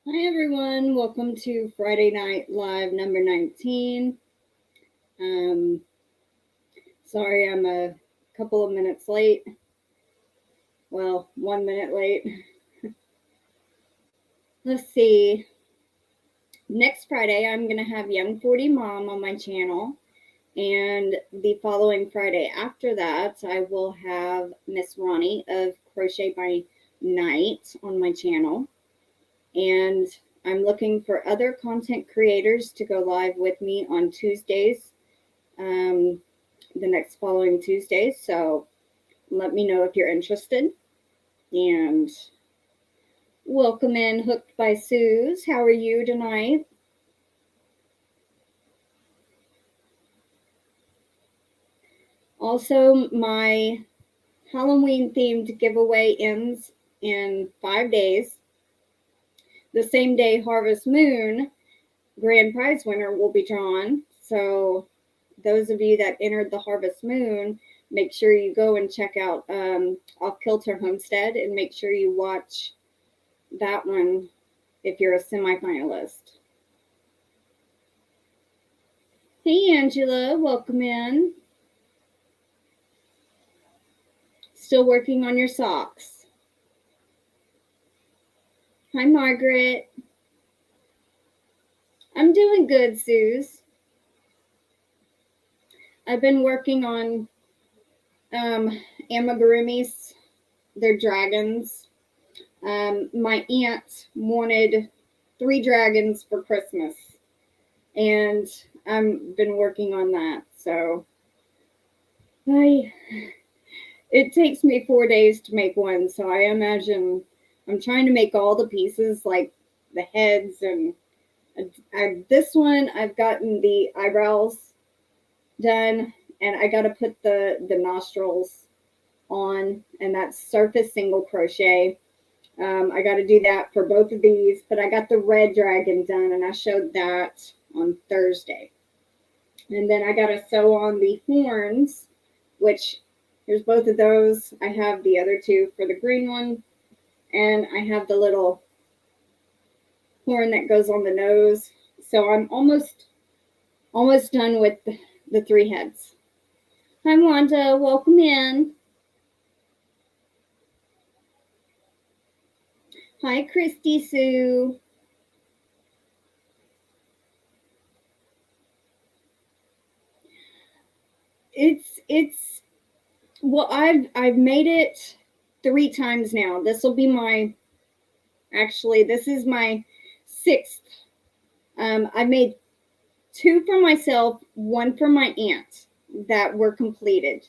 Hi everyone, welcome to Friday Night Live number 19. Um, Sorry I'm a couple of minutes late. Well, 1 minute late. Let's see. Next Friday I'm going to have Young 40 Mom on my channel. And the following Friday after that, I will have Miss Ronnie of Crochet by Night on my channel. And I'm looking for other content creators to go live with me on Tuesdays, the next following Tuesdays. So let me know if you're interested. And welcome in Hooked by Suze. How are you tonight? Also, my Halloween themed giveaway ends in 5 days. The same day Harvest Moon grand prize winner will be drawn. So those of you that entered the Harvest Moon, make sure you go and check out Off Kilter Homestead and make sure you watch that one if you're a semifinalist. Hey Angela, welcome in. Still working on your socks. Hi Margaret. I'm doing good, Suze. I've been working on amigurumis. They're dragons. My aunt wanted 3 dragons for Christmas, and I've been working on that. So it takes me 4 days to make one. So I imagine I'm trying to make all the pieces, like the heads, and this one I've gotten the eyebrows done, and I got to put the nostrils on, and that's surface single crochet. I got to do that for both of these, but I got the red dragon done, and I showed that on Thursday. And then I got to sew on the horns, which here's both of those. I have the other 2 for the green one, and I have the little horn that goes on the nose. So I'm almost done with the 3 heads. Hi Wanda, welcome in. Hi Christy Sue. It's well, I've made it 3 times now. This will be my this is my 6th. I made 2 for myself, 1 for my aunt that were completed.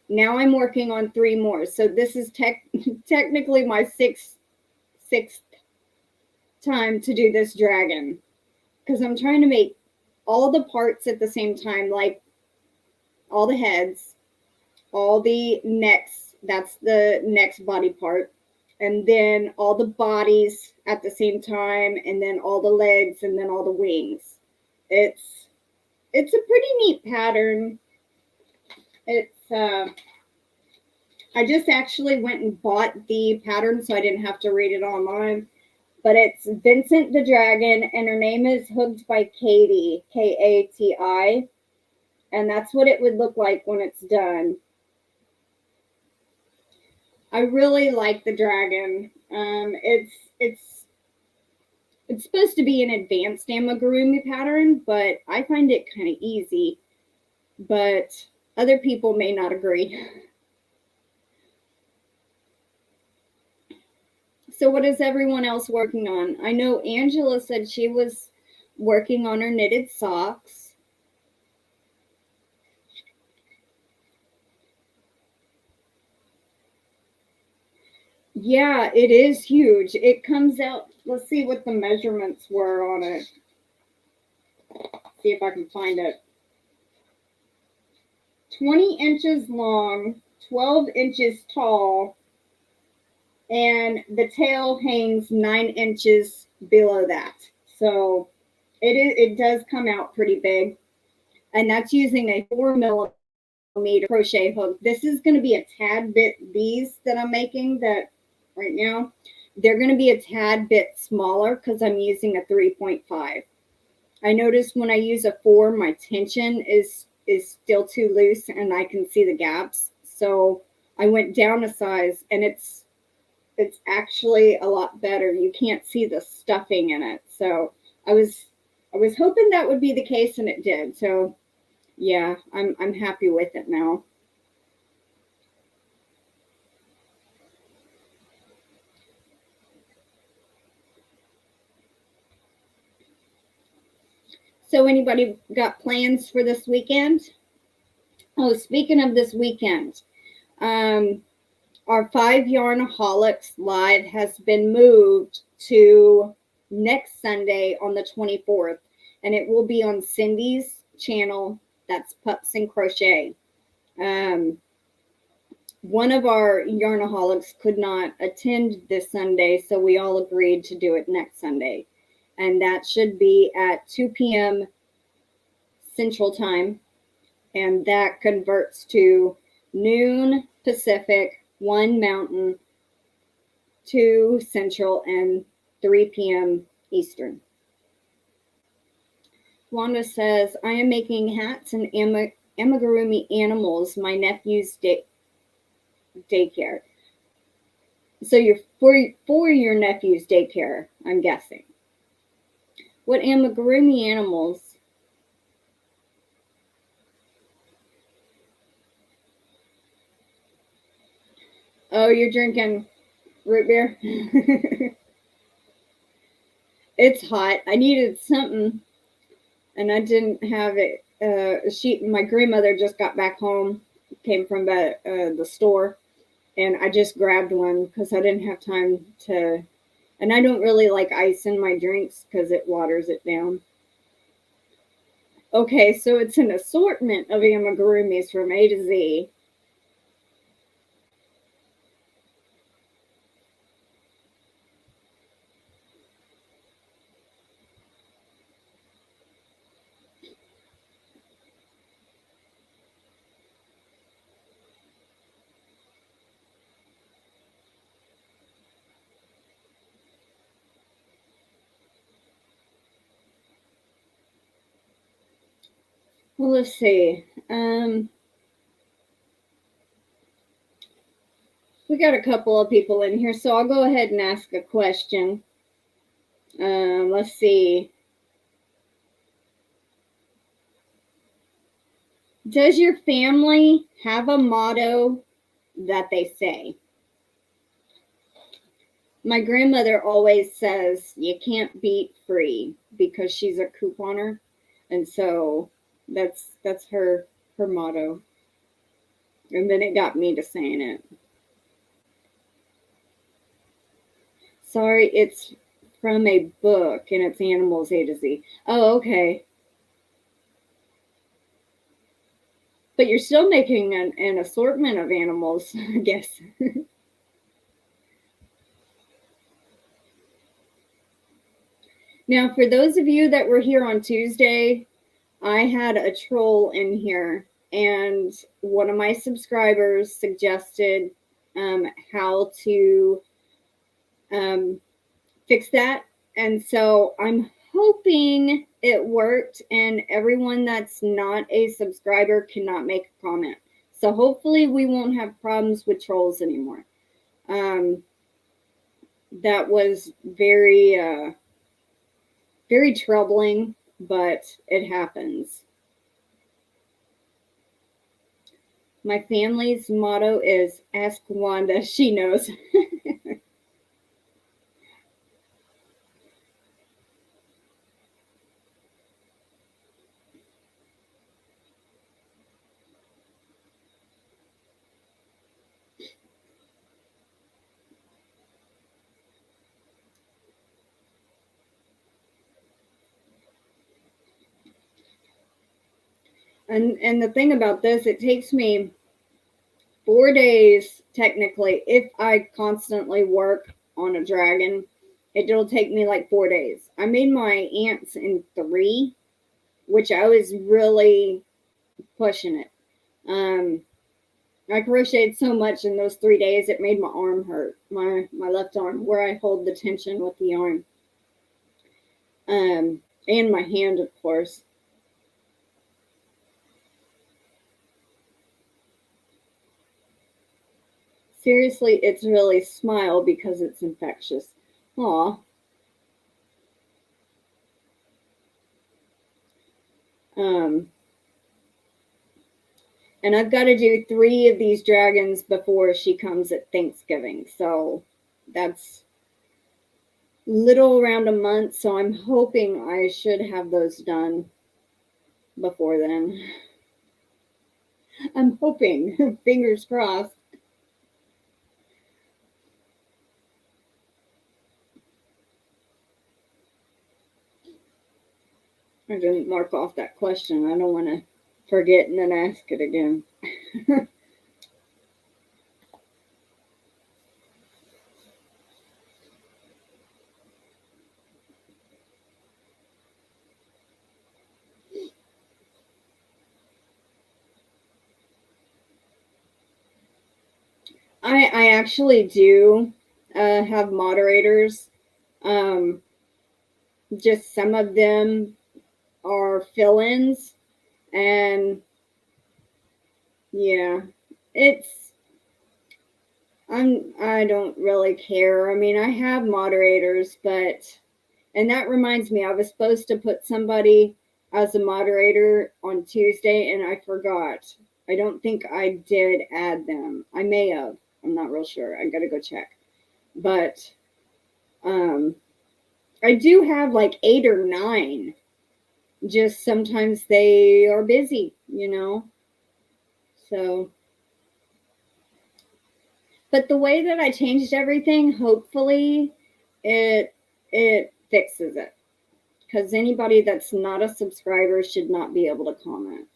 Now I'm working on 3 more. So this is technically my sixth time to do this dragon, because I'm trying to make all the parts at the same time, like all the heads, all the necks, that's the next body part, and then all the bodies at the same time, and then all the legs, and then all the wings. It's a pretty neat pattern. I just actually went and bought the pattern so I didn't have to read it online. But it's Vincent the Dragon, and her name is Hooked by Katie, Kati. And that's what it would look like when it's done. I really like the dragon. It's supposed to be an advanced amigurumi pattern, but I find it kind of easy. But other people may not agree. So what is everyone else working on? I know Angela said she was working on her knitted socks. Yeah, it is huge. It comes out, let's see what the measurements were on it. See if I can find it. 20 inches long, 12 inches tall, and the tail hangs 9 inches below that. So it does come out pretty big. And that's using a 4mm crochet hook. This is going to be a tad bit, these that I'm making that right now, they're going to be a tad bit smaller because I'm using a 3.5. I noticed when I use a 4, my tension is still too loose and I can see the gaps. So I went down a size, and it's actually a lot better. You can't see the stuffing in it. So I was hoping that would be the case, and it did. So yeah, I'm happy with it now. So anybody got plans for this weekend? Oh, speaking of this weekend, our 5 Yarnaholics live has been moved to next Sunday on the 24th, and it will be on Cindy's channel. That's Pups and Crochet. One of our Yarnaholics could not attend this Sunday, so we all agreed to do it next Sunday. And that should be at 2 p.m. Central Time, and that converts to noon Pacific, 1 Mountain, 2 Central, and 3 p.m. Eastern. Wanda says, I am making hats and amigurumi animals, my nephew's daycare. So you're for your nephew's daycare, I'm guessing. What amigurumi animals? Oh, you're drinking root beer? It's hot. I needed something, and I didn't have it. My grandmother just got back home, came from the store, and I just grabbed one because I didn't have time to. And I don't really like ice in my drinks because it waters it down. Okay, so it's an assortment of amigurumis from A to Z. Well, let's see. We got a couple of people in here, so I'll go ahead and ask a question. Let's see. Does your family have a motto that they say? My grandmother always says you can't beat free because she's a couponer, and so that's her motto. And then it got me to saying it. Sorry, it's from a book and it's Animals A to Z. Oh, okay. But you're still making an assortment of animals, I guess. Now, for those of you that were here on Tuesday, I had a troll in here, and one of my subscribers suggested how to fix that. And so I'm hoping it worked, and everyone that's not a subscriber cannot make a comment. So hopefully we won't have problems with trolls anymore. That was very, very troubling, but it happens. My family's motto is ask Wanda, she knows. And the thing about this, it takes me 4 days technically. If I constantly work on a dragon, it'll take me like 4 days. I made my ants in 3, which I was really pushing it. I crocheted so much in those 3 days it made my arm hurt, my left arm, where I hold the tension with the yarn, and my hand, of course. Seriously, it's really smile because it's infectious. Aw. And I've got to do 3 of these dragons before she comes at Thanksgiving. So that's little around a month. So I'm hoping I should have those done before then. I'm hoping. Fingers crossed. I didn't mark off that question. I don't want to forget and then ask it again. I actually do have moderators. Just some of them are fill-ins, and yeah, it's I don't really care. I mean, I have moderators, but and that reminds me, I was supposed to put somebody as a moderator on Tuesday, and I forgot. I don't think I did add them. I may have. I'm not real sure. I gotta go check. But I do have like 8 or 9. Just sometimes they are busy, you know. So, but the way that I changed everything, hopefully, it fixes it. Because anybody that's not a subscriber should not be able to comment.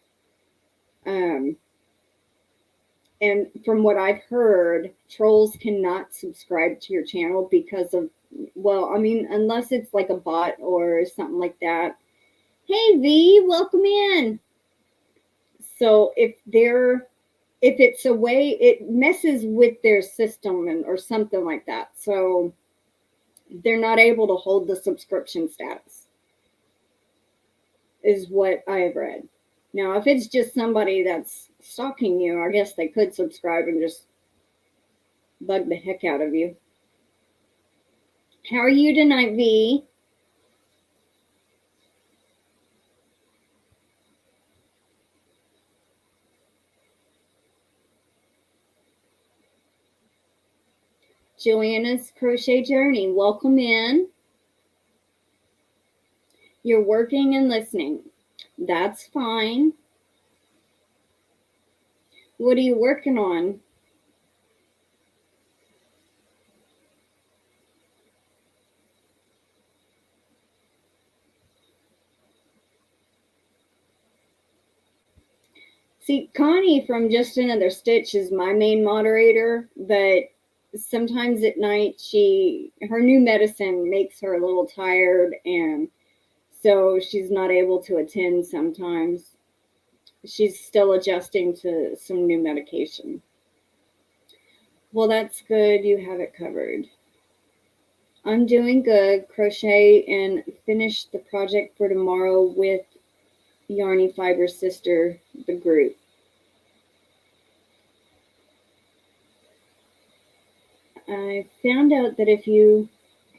And from what I've heard, trolls cannot subscribe to your channel because of, well, I mean, unless it's like a bot or something like that. Hey V, welcome in. So if it's a way, it messes with their system or something like that. So they're not able to hold the subscription status, is what I have read. Now, if it's just somebody that's stalking you, I guess they could subscribe and just bug the heck out of you. How are you tonight, V? Joanna's Crochet Journey, welcome in. You're working and listening. That's fine. What are you working on? See, Connie from Just Another Stitch is my main moderator, but sometimes at night her new medicine makes her a little tired, and so she's not able to attend sometimes. She's still adjusting to some new medication. Well, that's good. You have it covered. I'm doing good. Crochet and finish the project for tomorrow with Yarny Fiber Sister, the group. I found out that if you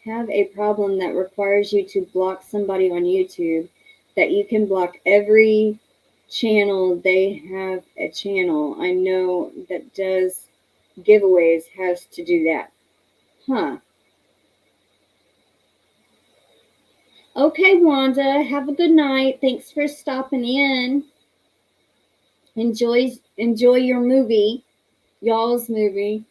have a problem that requires you to block somebody on YouTube, that you can block every channel they have a channel. I know that does giveaways has to do that. Huh. Okay, Wanda, have a good night. Thanks for stopping in. Enjoy your movie, y'all's movie.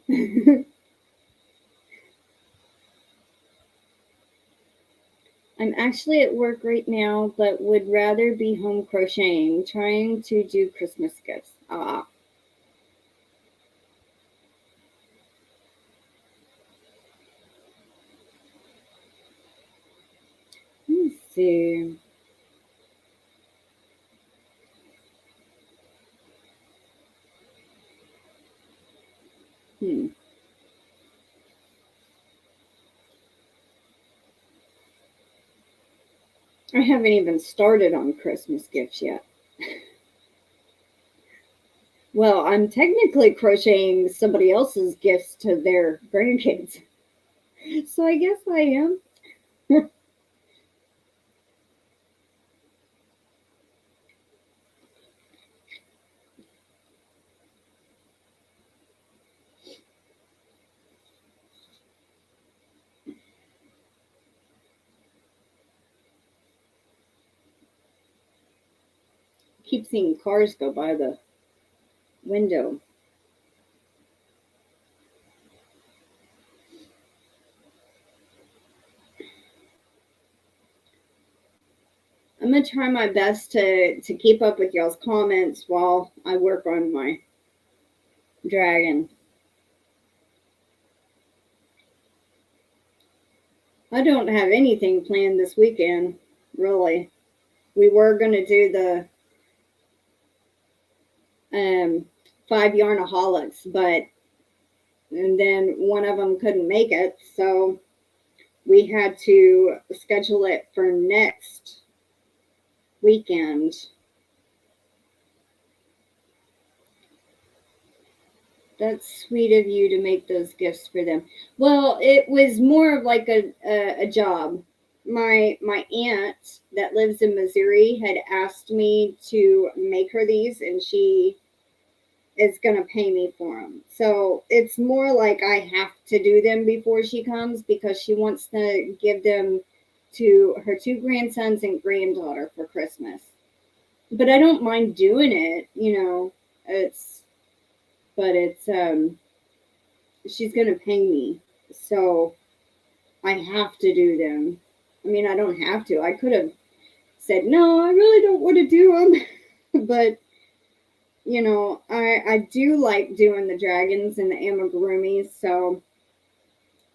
I'm actually at work right now, but would rather be home crocheting, trying to do Christmas gifts. Ah. Let me see. I haven't even started on Christmas gifts yet. Well, I'm technically crocheting somebody else's gifts to their grandkids. So I guess I am. Keep seeing cars go by the window. I'm gonna try my best to keep up with y'all's comments while I work on my dragon. I don't have anything planned this weekend, really. We were gonna do the 5 yarnaholics, and then one of them couldn't make it, so we had to schedule it for next weekend. That's sweet of you to make those gifts for them. Well, it was more of like a job. My aunt that lives in Missouri had asked me to make her these, and she is going to pay me for them. So it's more like I have to do them before she comes because she wants to give them to her 2 grandsons and granddaughter for Christmas. But I don't mind doing it, but it's she's going to pay me. So I have to do them. I mean, I don't have to. I could have said, no, I really don't want to do them. But I do like doing the dragons and the amigurumis. So,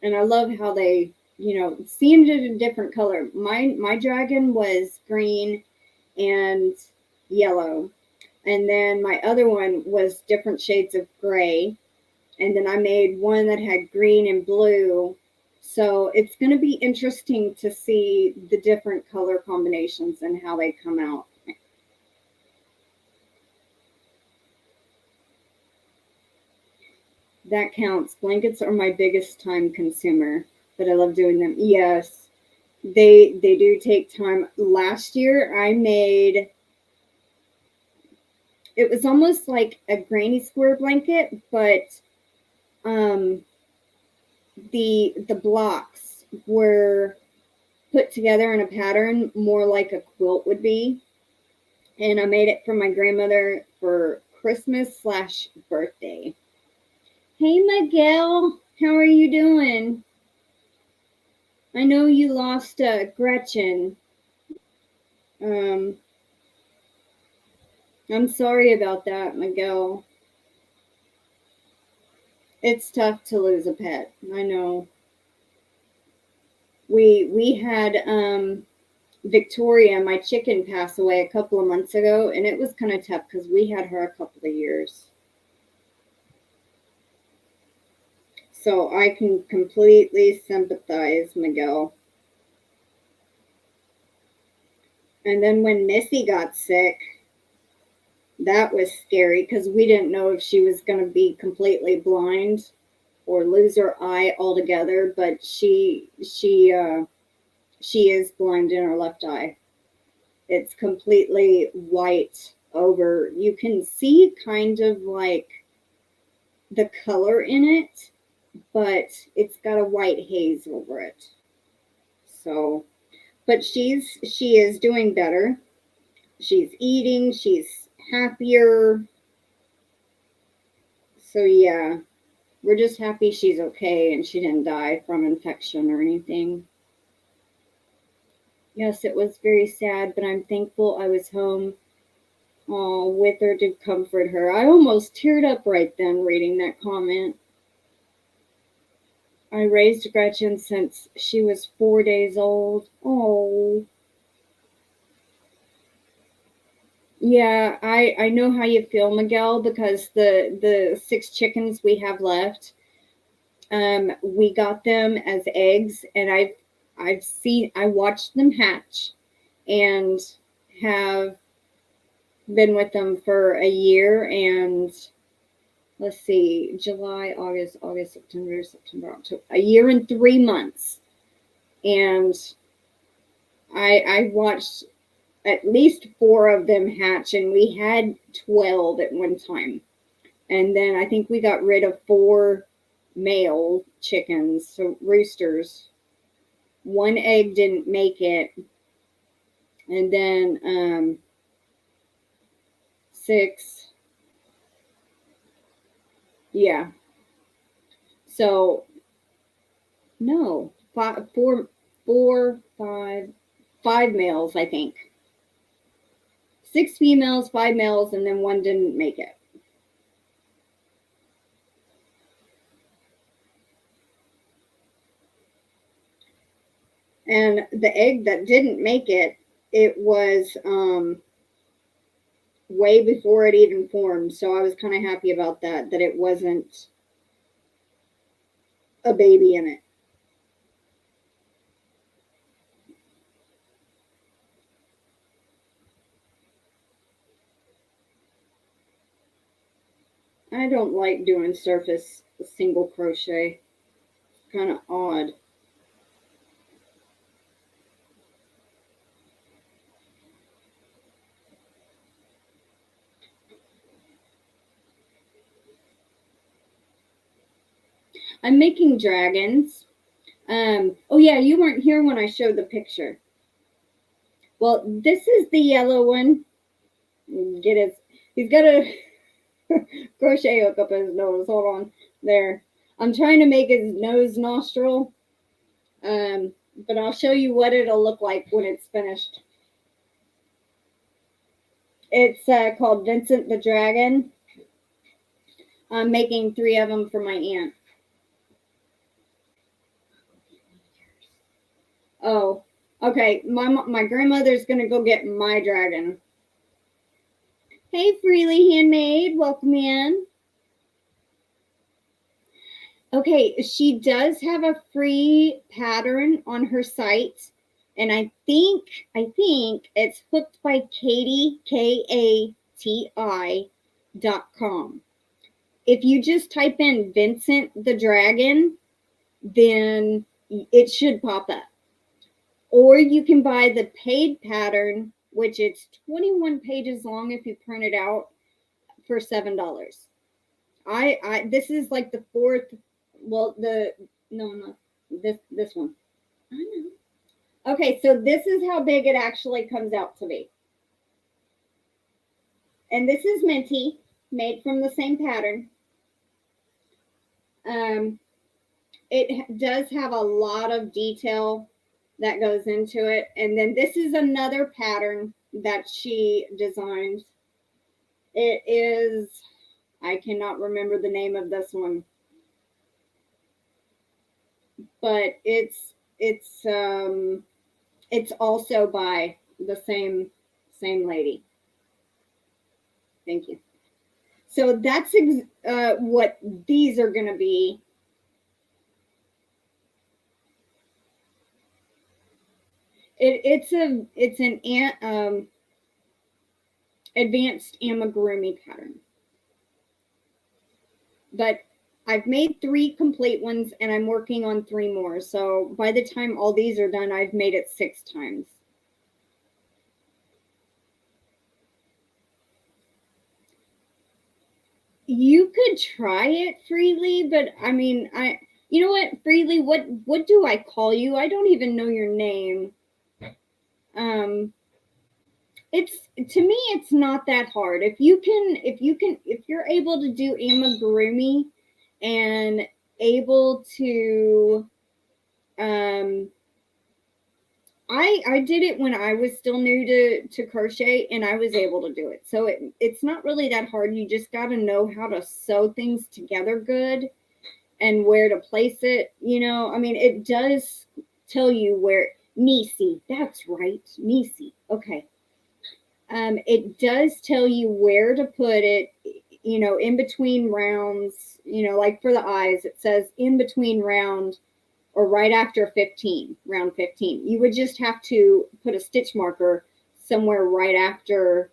and I love how they, seemed in a different color. My dragon was green and yellow. And then my other one was different shades of gray. And then I made one that had green and blue. So it's going to be interesting to see the different color combinations and how they come out. That counts. Blankets are my biggest time consumer, but I love doing them. Yes, they do take time. Last year I made, it was almost like a granny square blanket, but the blocks were put together in a pattern more like a quilt would be. And I made it for my grandmother for Christmas/birthday. Hey, Miguel, how are you doing? I know you lost Gretchen. I'm sorry about that, Miguel. It's tough to lose a pet. I know. We had Victoria, my chicken, pass away a couple of months ago, and it was kind of tough because we had her a couple of years. So I can completely sympathize, Miguel. And then when Missy got sick, that was scary because we didn't know if she was going to be completely blind or lose her eye altogether. But she is blind in her left eye. It's completely white over. You can see kind of like the color in it, but it's got a white haze over it. So, but she is doing better. She's eating, she's happier. So yeah, we're just happy she's okay and she didn't die from infection or anything. Yes, it was very sad, but I'm thankful I was home with her to comfort her. I almost teared up right then reading that comment. I raised Gretchen since she was 4 days old. Oh. Yeah, I know how you feel, Miguel, because the 6 chickens we have left, we got them as eggs, and I watched them hatch, and have been with them for a year, and let's see, July, August, September, October, a year and 3 months, and I watched at least 4 of them hatch, and we had 12 at one time. And then I think we got rid of 4 male chickens, so roosters. 1 egg didn't make it, and then 6. Yeah. So no, 5, 4, 4, 5, 5 males, I think. 6 females, 5 males, and then 1 didn't make it. And the egg that didn't make it, it was way before it even formed. So I was kind of happy about that it wasn't a baby in it. I don't like doing surface single crochet. Kind of odd. I'm making dragons. Oh yeah, you weren't here when I showed the picture. Well, this is the yellow one. Get his. He's got a crochet hook up his nose. Hold on, there. I'm trying to make his nose nostril. But I'll show you what it'll look like when it's finished. It's called Vincent the Dragon. I'm making 3 of them for my aunt. Oh, okay. My grandmother's gonna go get my dragon. Hey, Freely Handmade, welcome in. Okay, she does have a free pattern on her site, and I think it's hooked by Katie KATI.com. If you just type in Vincent the Dragon, then it should pop up. Or you can buy the paid pattern, which it's 21 pages long if you print it out, for $7. I this is like the 4th. Well, the no, not this one. I know. Okay, so this is how big it actually comes out to be. And this is Minty, made from the same pattern. Um, it does have a lot of detail that goes into it. And then this is another pattern that she designed. It is, I cannot remember the name of this one, but it's also by the same lady. Thank you. So that's what these are going to be. It's an advanced amigurumi pattern, but I've made 3 complete ones, and I'm working on 3 more. So by the time all these are done, I've made it 6 times. You could try it, Freely, but I mean, you know what, Freely, what do I call you? I don't even know your name. It's, to me, it's not that hard. If you're able to do amigurumi and able to, I did it when I was still new to crochet, and I was able to do it. So it's not really that hard. You just got to know how to sew things together good and where to place it. I mean, it does tell you where. Nisi, that's right, Nisi. Okay. It does tell you where to put it, in between rounds, like for the eyes, it says in between round or right after round 15. You would just have to put a stitch marker somewhere right after.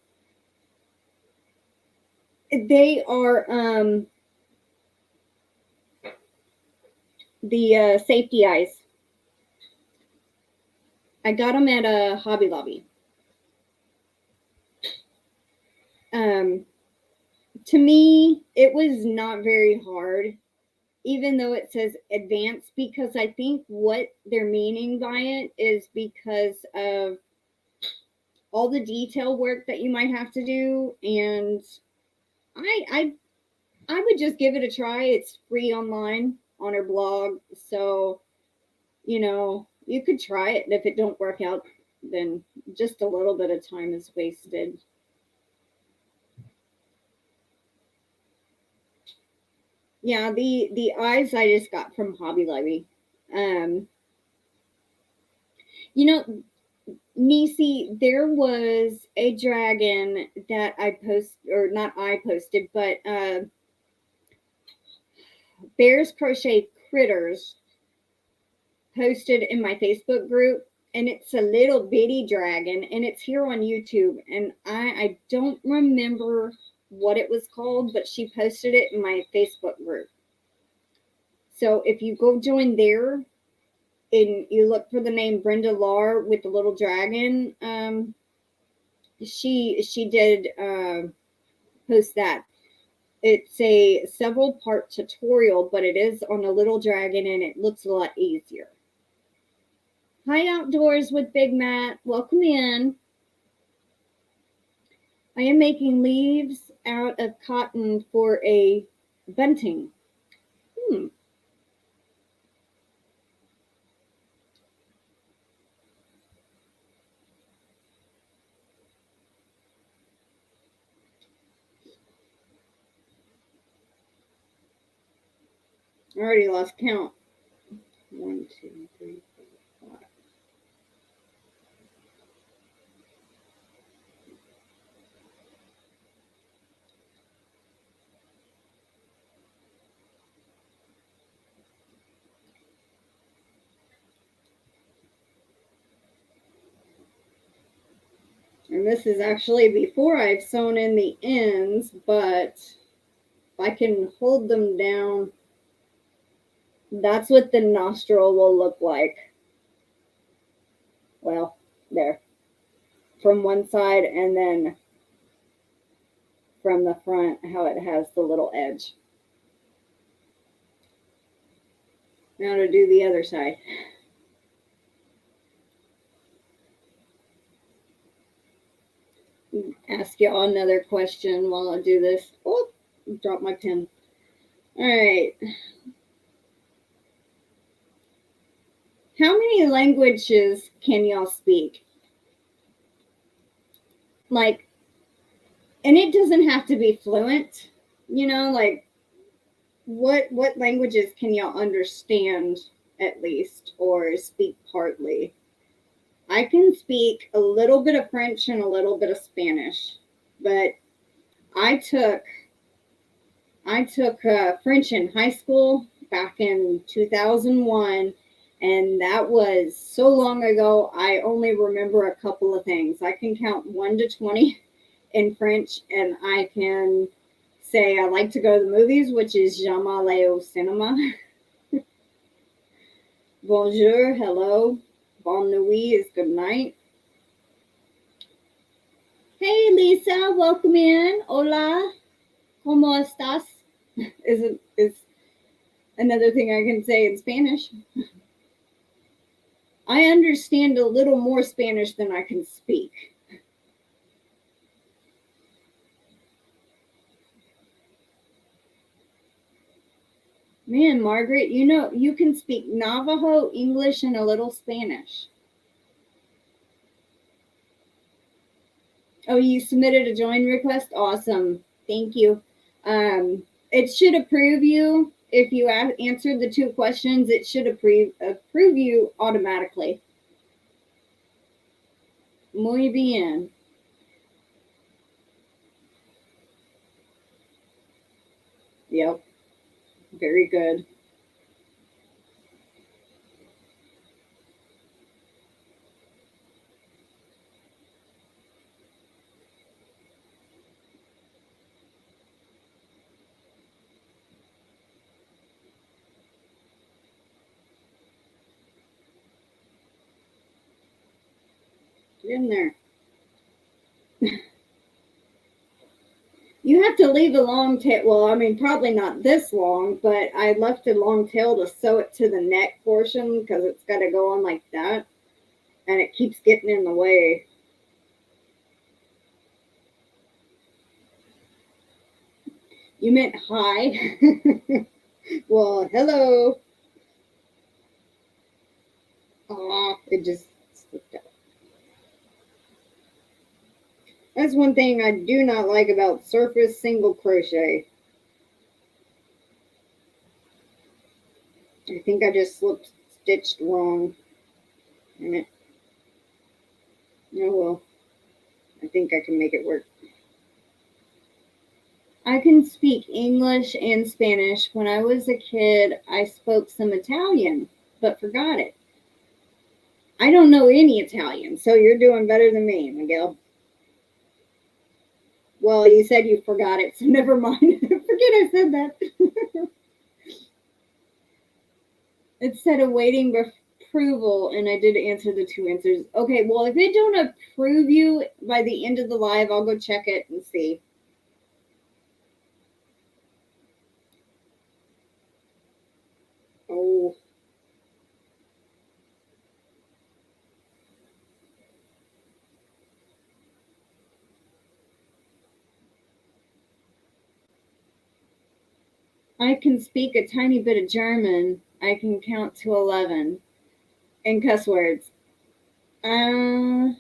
They are the safety eyes. I got them at a Hobby Lobby. To me, it was not very hard, even though it says advanced, because I think what they're meaning by it is because of all the detail work that you might have to do. And I would just give it a try. It's free online on her blog. So, you could try it. And if it don't work out, then just a little bit of time is wasted. Yeah, the eyes I just got from Hobby Lobby. You know, Nisi, there was a dragon that I or not I posted, but Bears Crochet Critters posted in my Facebook group, and it's a little bitty dragon, and it's here on YouTube, and I don't remember what it was called, but she posted it in my Facebook group. So if you go join there and you look for the name Brenda Lar with the little dragon, she did post that. It's a several part tutorial, but it is on a little dragon and it looks a lot easier. Hi, Outdoors with Big Matt. Welcome in. I am making leaves out of cotton for a bunting. I already lost count. 1, 2, 3, 4, 5. And this is actually before I've sewn in the ends, but if I can hold them down, that's what the nostril will look like. Well, there. From one side, and then from the front, how it has the little edge. Now to do the other side. Ask you all another question while I do this. Oh, drop my pen. All right. How many languages can y'all speak? Like, and it doesn't have to be fluent, like what languages can y'all understand at least or speak partly? I can speak a little bit of French and a little bit of Spanish, but I took French in high school back in 2001, and that was so long ago. I only remember a couple of things. I can count 1 to 20 in French, and I can say I like to go to the movies, which is j'aime aller au cinéma. Bonjour, hello. Bonne nuit is good night. Hey, Lisa, welcome in. Hola, ¿cómo estás? Is another thing I can say in Spanish. I understand a little more Spanish than I can speak. Man, Margaret, you can speak Navajo, English, and a little Spanish. Oh, you submitted a join request? Awesome. Thank you. It should approve you. If you answered the 2 questions, it should approve you automatically. Muy bien. Yep. Very good. Get in there. You have to leave a long tail. Well, I mean, probably not this long, but I left a long tail to sew it to the neck portion because it's got to go on like that. And it keeps getting in the way. You meant hi? Well, hello. Aw, it just slipped out. That's one thing I do not like about surface single crochet. I think I just stitched wrong. Damn it. Oh well. I think I can make it work. I can speak English and Spanish. When I was a kid, I spoke some Italian, but forgot it. I don't know any Italian, so you're doing better than me, Miguel. Well, you said you forgot it, so never mind. Forget I said that. It said awaiting approval, and I did answer the 2 answers. Okay, well, if it don't approve you by the end of the live, I'll go check it and see. Oh. I can speak a tiny bit of German. I can count to 11 and cuss words. I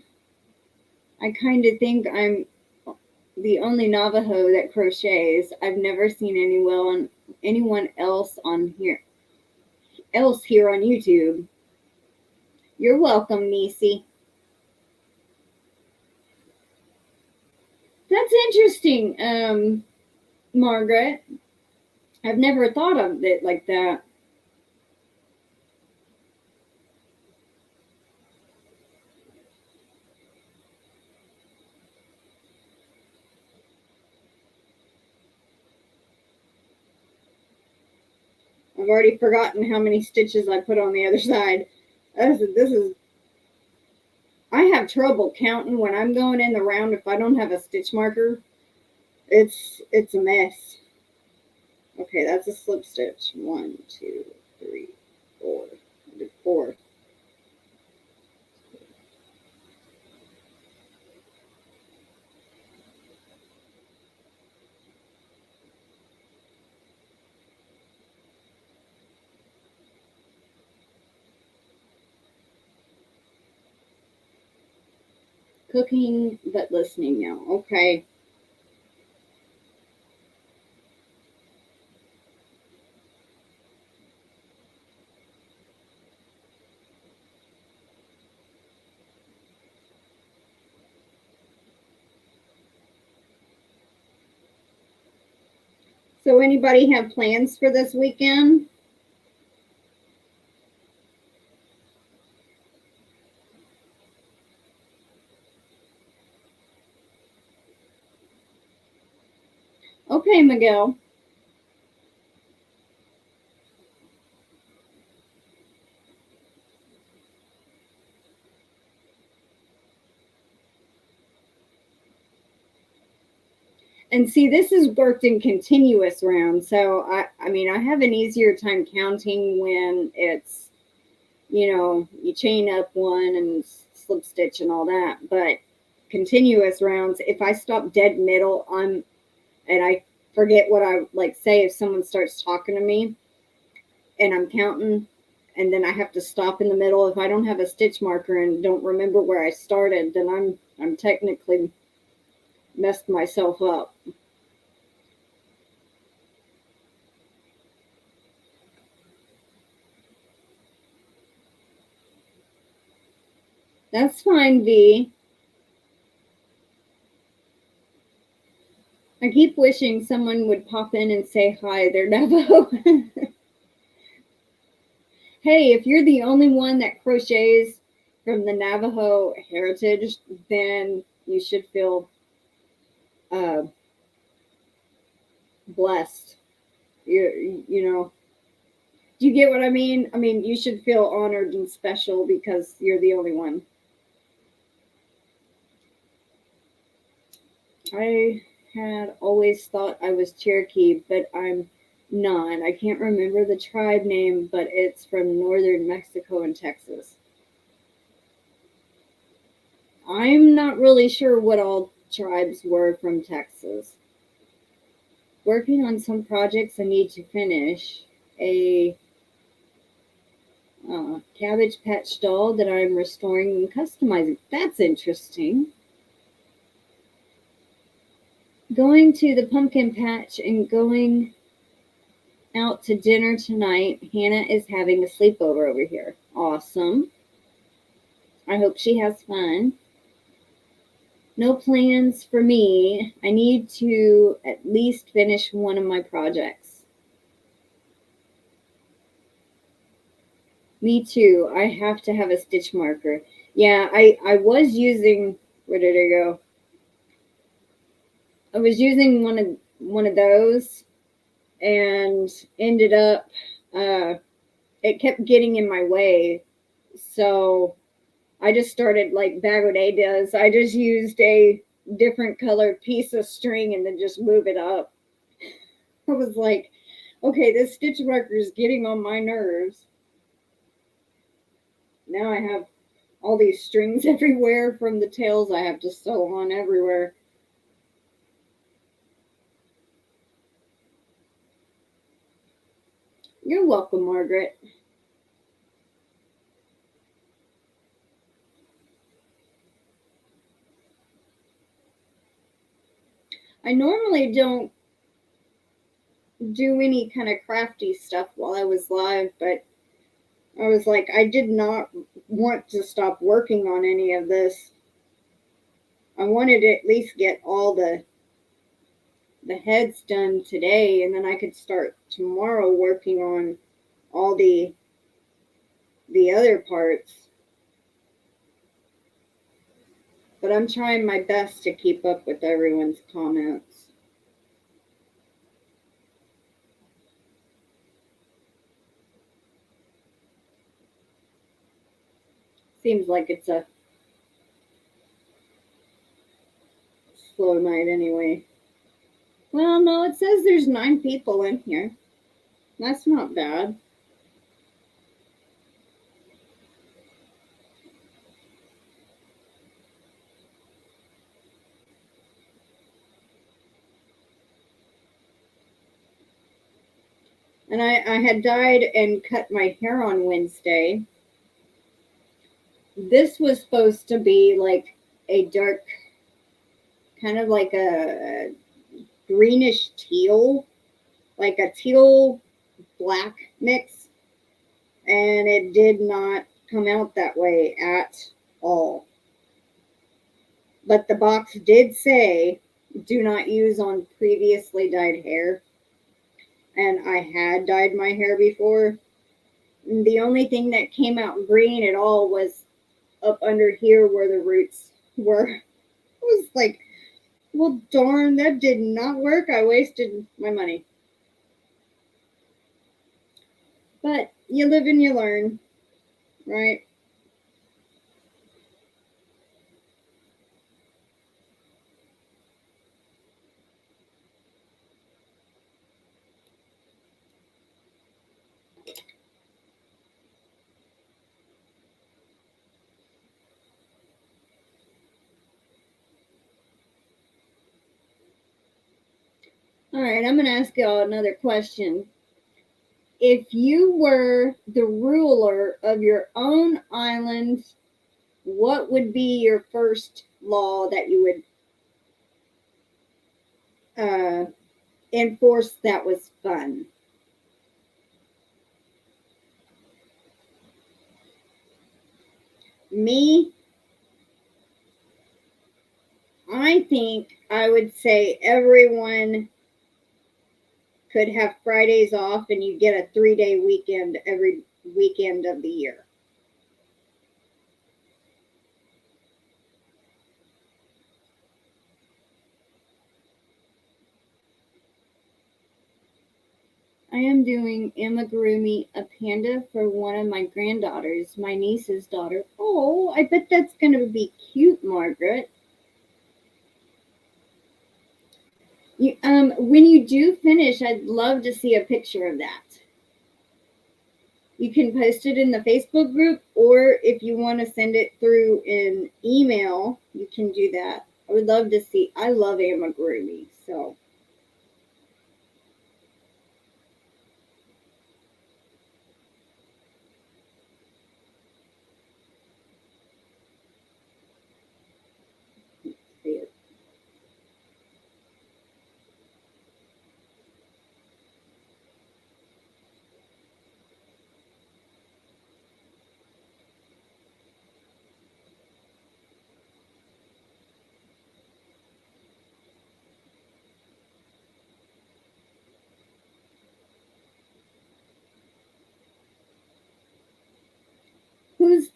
kind of think I'm the only Navajo that crochets. I've never seen anyone else here on YouTube. You're welcome, Nisi. That's interesting, Margaret. I've never thought of it like that. I've already forgotten how many stitches I put on the other side. I have trouble counting when I'm going in the round if I don't have a stitch marker. It's a mess. Okay, that's a slip stitch. 1, 2, 3, 4. I did 4. Cooking but listening now. Okay. So anybody have plans for this weekend? Okay, Miguel. And see, this is worked in continuous rounds. So I mean, I have an easier time counting when it's, you chain up one and slip stitch and all that. But continuous rounds, if I stop dead middle, and I forget what I like, say if someone starts talking to me and I'm counting, and then I have to stop in the middle. If I don't have a stitch marker and don't remember where I started, then I'm technically messed myself up. That's fine, V. I keep wishing someone would pop in and say hi. They're Navajo. Hey, if you're the only one that crochets from the Navajo heritage, then you should feel blessed. You know, do you get what I mean? I mean, you should feel honored and special because you're the only one. I had always thought I was Cherokee, but I'm not. I can't remember the tribe name, but it's from northern Mexico and Texas. I'm not really sure what all tribes were from Texas. Working on some projects I need to finish. A Cabbage Patch doll that I'm restoring and customizing. That's interesting. Going to the pumpkin patch and going out to dinner tonight. Hannah is having a sleepover over here. Awesome. I hope she has fun. No plans for me. I need to at least finish one of my projects. Me too. I have to have a stitch marker. Yeah, I was using, where did it go? I was using one of those and ended up it kept getting in my way. So I just started like Bag O' Day does. I just used a different colored piece of string and then just move it up. I was like, okay, this stitch marker is getting on my nerves. Now I have all these strings everywhere from the tails I have to sew on everywhere. You're welcome, Margaret. I normally don't do any kind of crafty stuff while I was live, but I was like, I did not want to stop working on any of this. I wanted to at least get all the heads done today, and then I could start tomorrow working on all the other parts. But I'm trying my best to keep up with everyone's comments. Seems like it's a slow night anyway. Well, no, it says there's 9 people in here. That's not bad. And I had dyed and cut my hair on Wednesday. This was supposed to be like a dark, kind of like a greenish teal, like a teal black mix. And it did not come out that way at all. But the box did say, do not use on previously dyed hair. And I had dyed my hair before. The only thing that came out green at all was up under here where the roots were. I was like, well, darn, that did not work. I wasted my money. But you live and you learn, right? All right, I'm going to ask y'all another question. If you were the ruler of your own island, what would be your first law that you would enforce that was fun? Me, I think I would say everyone could have Fridays off and you get a 3-day weekend every weekend of the year. I am doing amigurumi, a panda for one of my granddaughters, my niece's daughter. Oh, I bet that's going to be cute, Margaret. When you do finish, I'd love to see a picture of that. You can post it in the Facebook group, or if you want to send it through an email, you can do that. I would love to see. I love amigurumi, so. Who's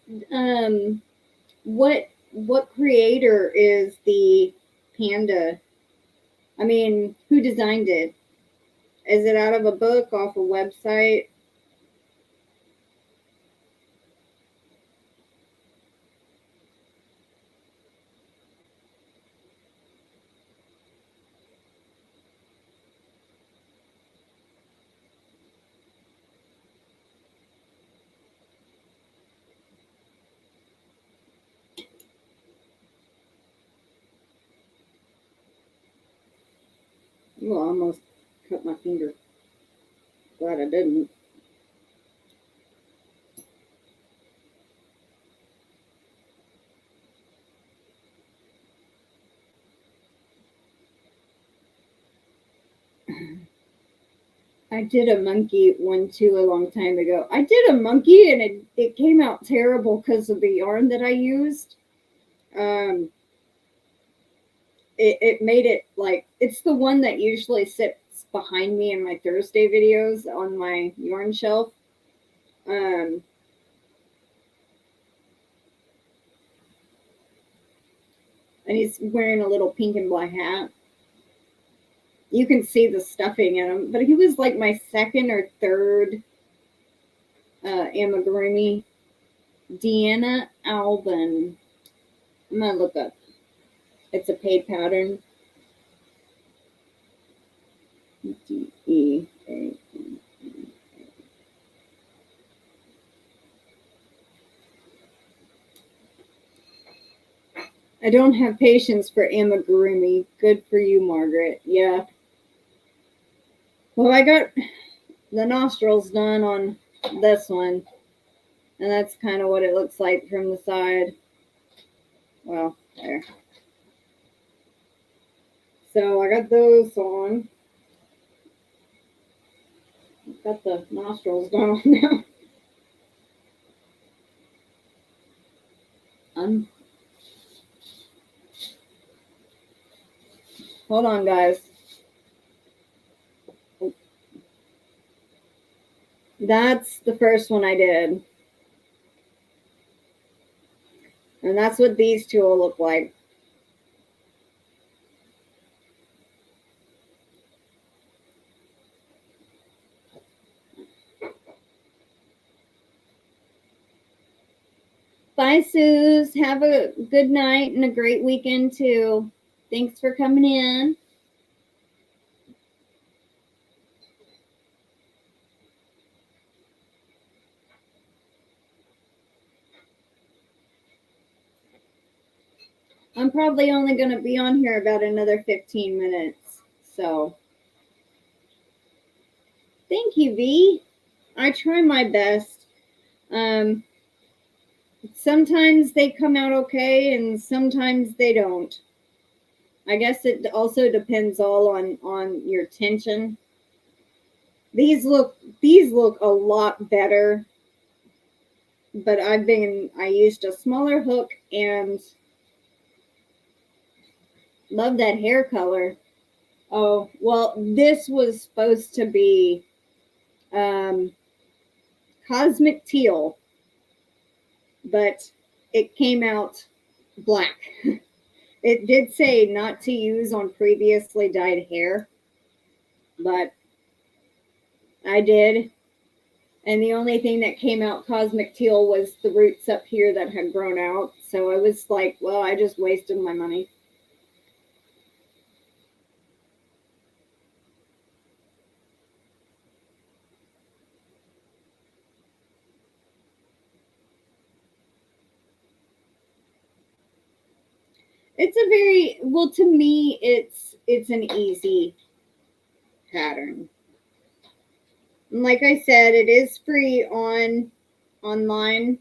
what creator is the panda? I mean, who designed it? Is it out of a book, off a website? Well, I almost cut my finger. Glad I didn't. I did a monkey one too a long time ago. I did a monkey and it came out terrible because of the yarn that I used. Um, it made it like, it's the one that usually sits behind me in my Thursday videos on my yarn shelf. Um, and he's wearing a little pink and black hat. You can see the stuffing in him, but he was like my second or third amigurumi. Deanna Albin. I'm gonna look up. It's a paid pattern. DEA. I don't have patience for amigurumi. Good for you, Margaret. Yeah. Well, I got the nostrils done on this one, and that's kind of what it looks like from the side. Well, there. So I got those on. Got the nostrils done on now. Hold on, guys. That's the first one I did. And that's what these two will look like. Bye, Suze. Have a good night and a great weekend, too. Thanks for coming in. I'm probably only going to be on here about another 15 minutes. So, thank you, V. I try my best. Sometimes they come out okay, and sometimes they don't. I guess it also depends all on your tension. These look a lot better, but I used a smaller hook and Love that hair color. Oh, well, this was supposed to be um, cosmic teal, but it came out black. It did say not to use on previously dyed hair, but I did. And the only thing that came out cosmic teal was the roots up here that had grown out. So I was like, well, I just wasted my money. It's a very, well, to me it's an easy pattern. And like I said, it is free online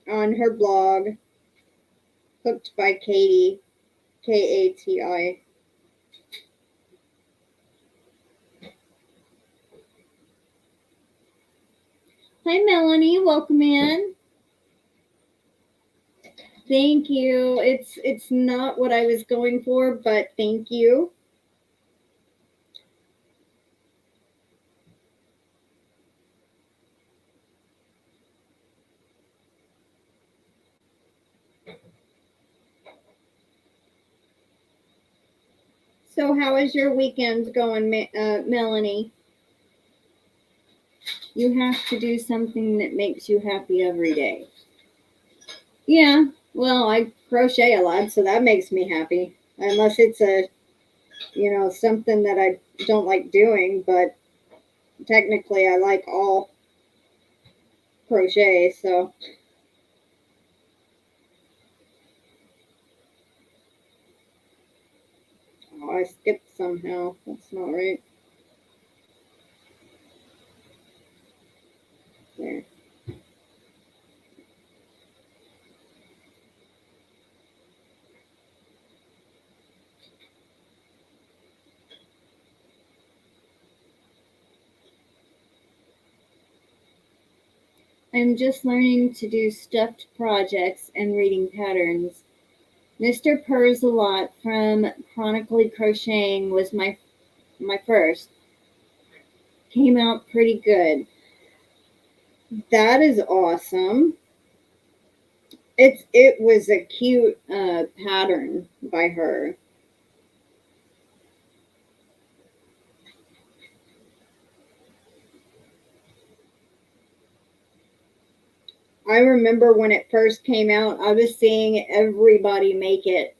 on her blog, Hooked by Katie, Kati. Hi Melanie, welcome in. Thank you. It's not what I was going for, but thank you. So how is your weekend going, Melanie? You have to do something that makes you happy every day. Yeah, well, I crochet a lot, so that makes me happy. Unless it's something that I don't like doing, but technically I like all crochet, so. Oh, I skipped somehow. That's not right. There. I'm just learning to do stuffed projects and reading patterns. Mr. Purrs-a-Lot from Chronically Crocheting was my first. Came out pretty good. That is awesome. It was a cute pattern by her. I remember when it first came out, I was seeing everybody make it.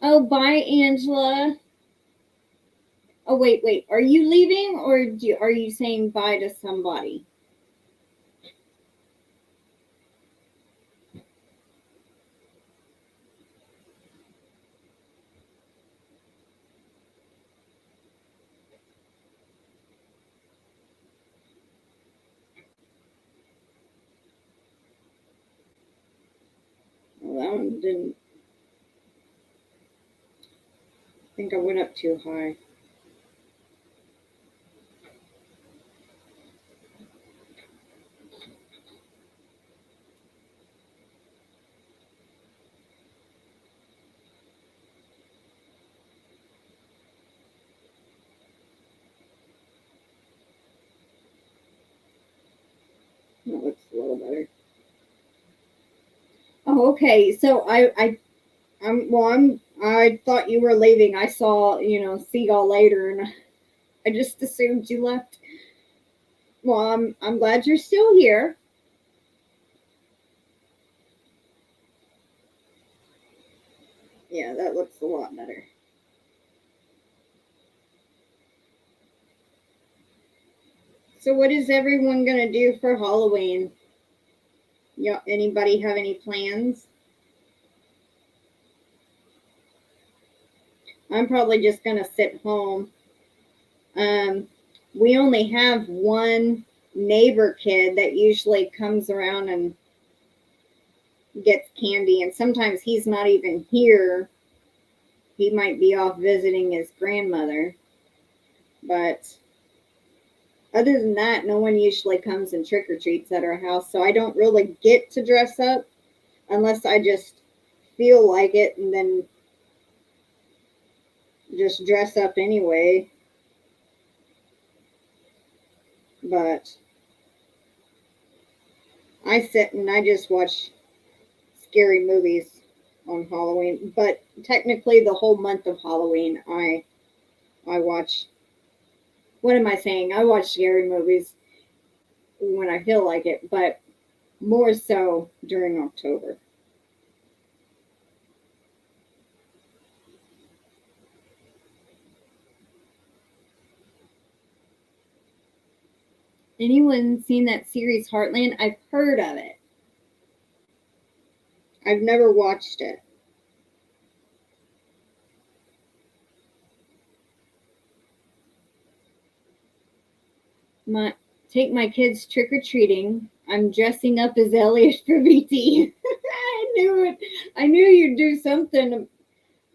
Oh, bye, Angela. Oh, wait. Are you leaving or are you saying bye to somebody? Well, that one didn't. I think I went up too high. That looks a little better. Oh, okay. So I thought you were leaving. I saw, see y'all later, and I just assumed you left. Well, I'm glad you're still here. Yeah, that looks a lot better. So, what is everyone gonna do for Halloween? Yeah, anybody have any plans? I'm probably just gonna sit home. Um, we only have one neighbor kid that usually comes around and gets candy, and sometimes he's not even here. He might be off visiting his grandmother. But other than that, no one usually comes and trick or treats at our house, so I don't really get to dress up unless I just feel like it, and then just dress up anyway. But I sit and I just watch scary movies on Halloween. But technically, the whole month of Halloween, I watch. What am I saying? I watch scary movies when I feel like it, but more so during October. Anyone seen that series Heartland? I've heard of it. I've never watched it. My take my kids trick or treating. I'm dressing up as Elliot from ET. I knew it. I knew you'd do something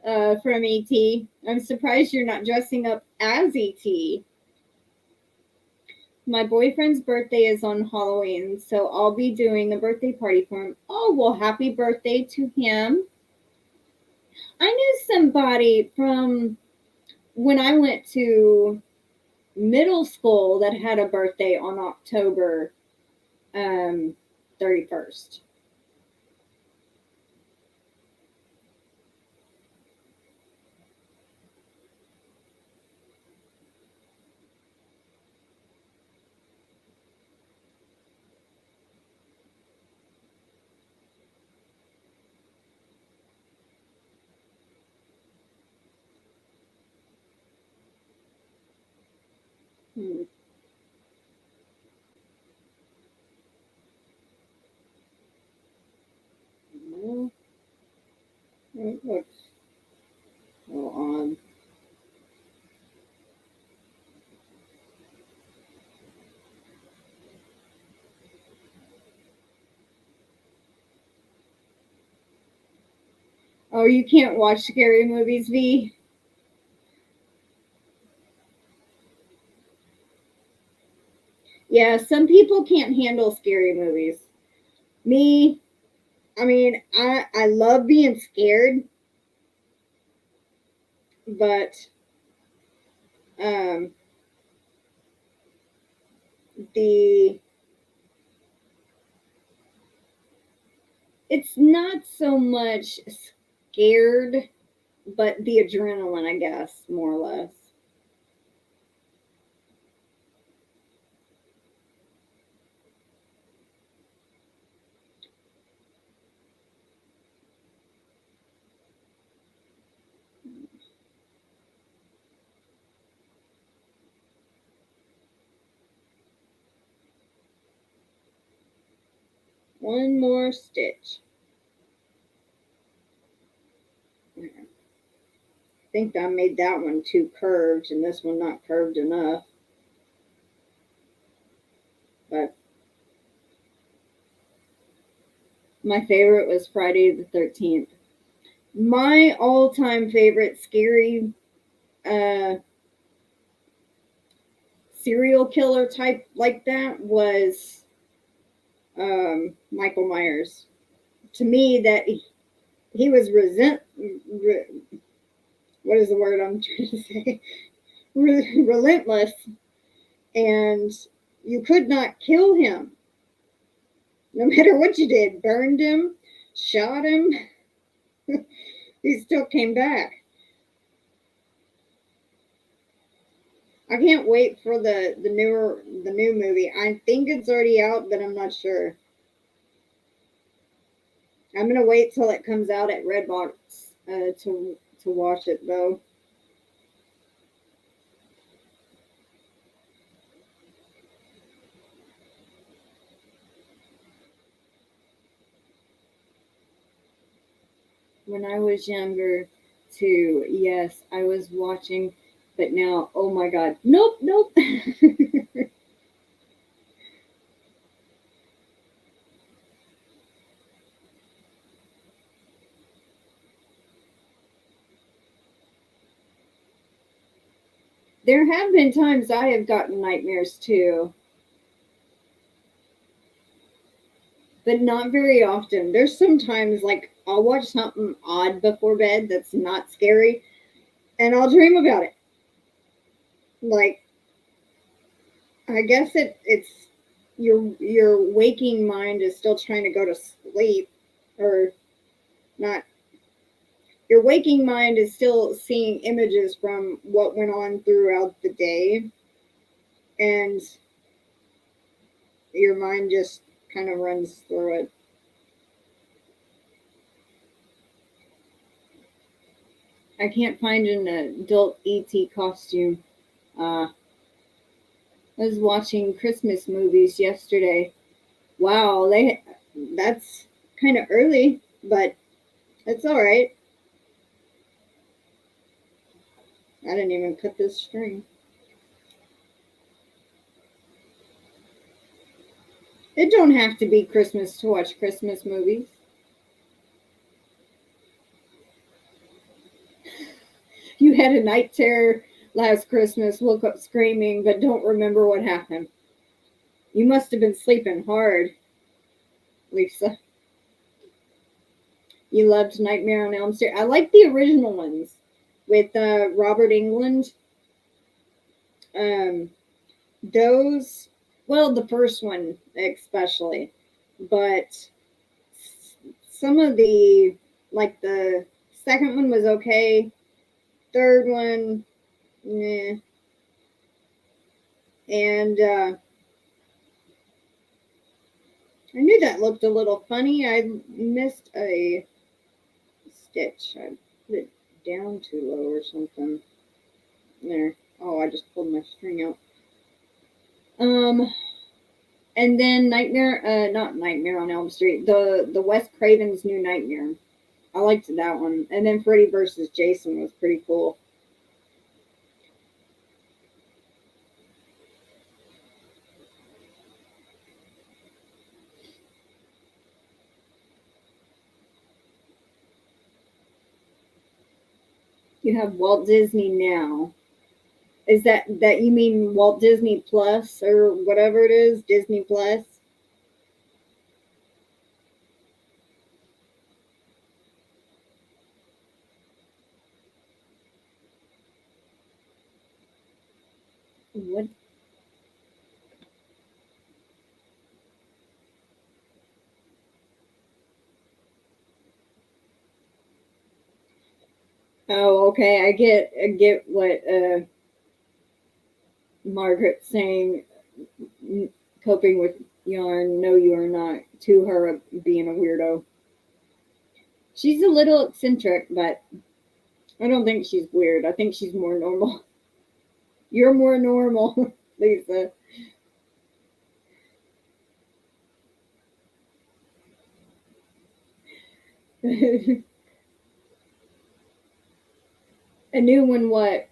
from ET. I'm surprised you're not dressing up as ET. My boyfriend's birthday is on Halloween, so I'll be doing a birthday party for him. Oh, well, happy birthday to him. I knew somebody from when I went to middle school that had a birthday on October 31st. Hmm. Well, it looks a little odd. Oh, you can't watch scary movies, V? Yeah, some people can't handle scary movies. Me, I mean, I love being scared, but um, the it's not so much scared, but the adrenaline, I guess, more or less. One more stitch. I think I made that one too curved and this one not curved enough. But my favorite was Friday the 13th. My all-time favorite scary uh, serial killer type like that was Michael Myers. To me, that he was what is the word I'm trying to say? Relentless, and you could not kill him, no matter what you did. Burned him, shot him, he still came back. I can't wait for the new movie. I think it's already out, but I'm not sure. I'm gonna wait till it comes out at Redbox to watch it though. When I was younger, too, yes, I was watching, but now, oh my God, nope, nope. There have been times I have gotten nightmares too, but not very often. There's sometimes like I'll watch something odd before bed that's not scary, and I'll dream about it. Like I guess it's your waking mind is still trying to go to sleep, or not. Your waking mind is still seeing images from what went on throughout the day, and your mind just kind of runs through it. I can't find an adult ET costume. I was watching Christmas movies yesterday. Wow, that's kind of early, but it's all right. I didn't even cut this string. It don't have to be Christmas to watch Christmas movies. You had a night terror last Christmas, woke up screaming, but don't remember what happened. You must have been sleeping hard, Lisa. You loved Nightmare on Elm Street. I like the original ones with Robert Englund. Um, those, well, the first one especially, but some of the, like the second one was okay. Third one, meh. And I knew that looked a little funny. I missed a stitch. I put it down too low or something. There. Oh, I just pulled my string out. And then not Nightmare on Elm Street, the Wes Craven's New Nightmare. I liked that one. And then Freddy versus Jason was pretty cool. You have Walt Disney Now. Is that you mean Walt Disney Plus or whatever it is, Disney Plus? What? Oh, okay. I get what Margaret's saying. Coping with yarn. No, you are not. To her being a weirdo. She's a little eccentric, but I don't think she's weird. I think she's more normal. You're more normal, Lisa. A new one, what,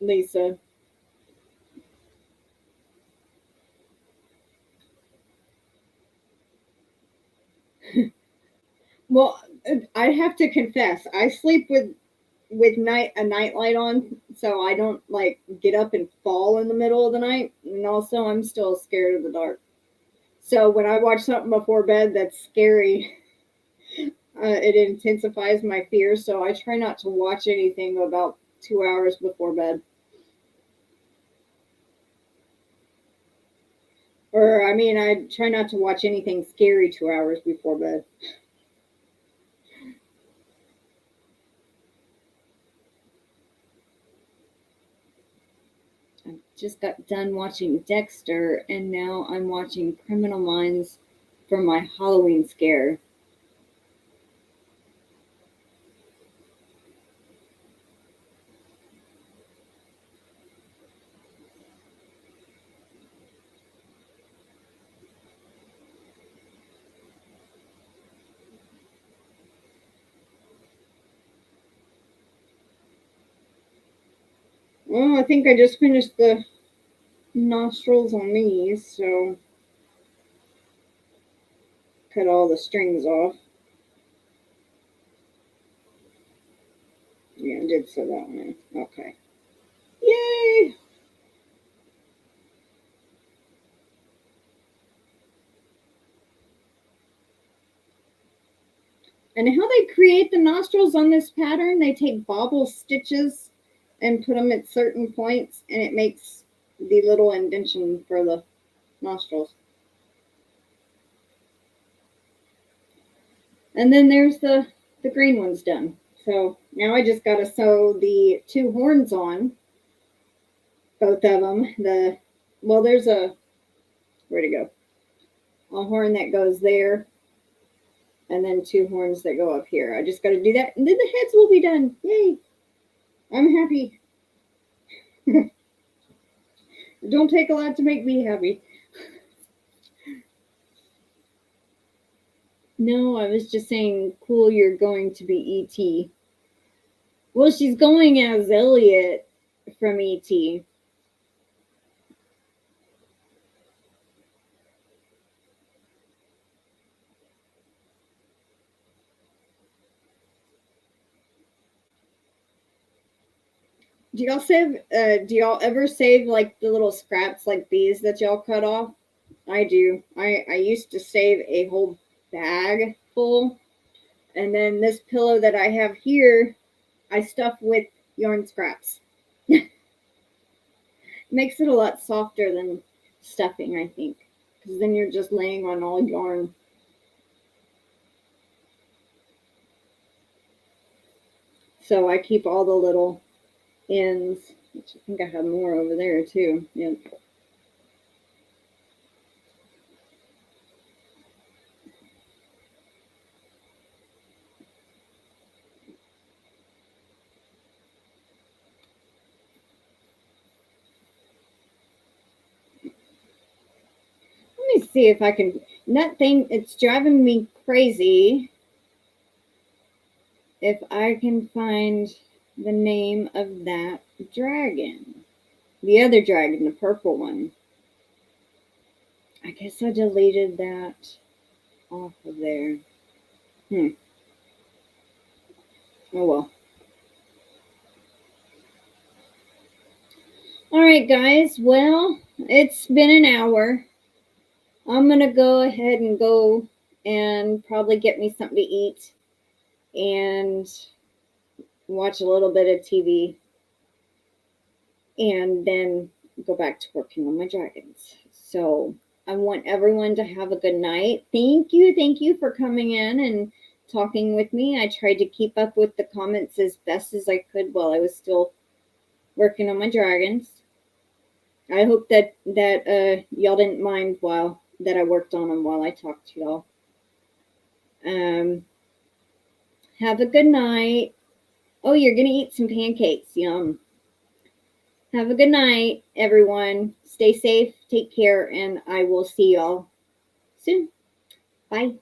Lisa? Well, I have to confess, I sleep with a nightlight on, so I don't like get up and fall in the middle of the night. And also, I'm still scared of the dark. So when I watch something before bed that's scary, it intensifies my fear. So I try not to watch anything about 2 hours before bed. Or I mean, I try not to watch anything scary 2 hours before bed. I just got done watching Dexter, and now I'm watching Criminal Minds for my Halloween scare. Well, I think I just finished the nostrils on these, so cut all the strings off. Yeah, I did sew that one. Okay. And how they create the nostrils on this pattern, they take bobble stitches and put them at certain points, and it makes the little indentation for the nostrils. And then there's the green ones done. So now I just got to sew the 2 horns on, both of them. There's where'd it go? A horn that goes there, and then 2 horns that go up here. I just got to do that, and then the heads will be done. Yay! I'm happy. It don't take a lot to make me happy. No, I was just saying, cool, you're going to be E.T. Well, she's going as Elliot from E.T. Do y'all ever save like the little scraps like these that y'all cut off? I do. I used to save a whole bag full. And then this pillow that I have here, I stuff with yarn scraps. Makes it a lot softer than stuffing, I think. Because then you're just laying on all yarn. So I keep all the little ends, which I think I have more over there too. Yep. Let me see if I can. That thing, it's driving me crazy. If I can find the name of that dragon. The other dragon, the purple one. I guess I deleted that off of there. Oh well. All right, guys. Well, it's been an hour. I'm going to go ahead and go and probably get me something to eat and watch a little bit of TV and then go back to working on my dragons. So I want everyone to have a good night. Thank you for coming in and talking with me. I tried to keep up with the comments as best as I could while I was still working on my dragons. I hope that y'all didn't mind that I worked on them while I talked to y'all. Have a good night. Oh, you're gonna eat some pancakes. Yum. Have a good night, everyone. Stay safe, take care, and I will see y'all soon. Bye.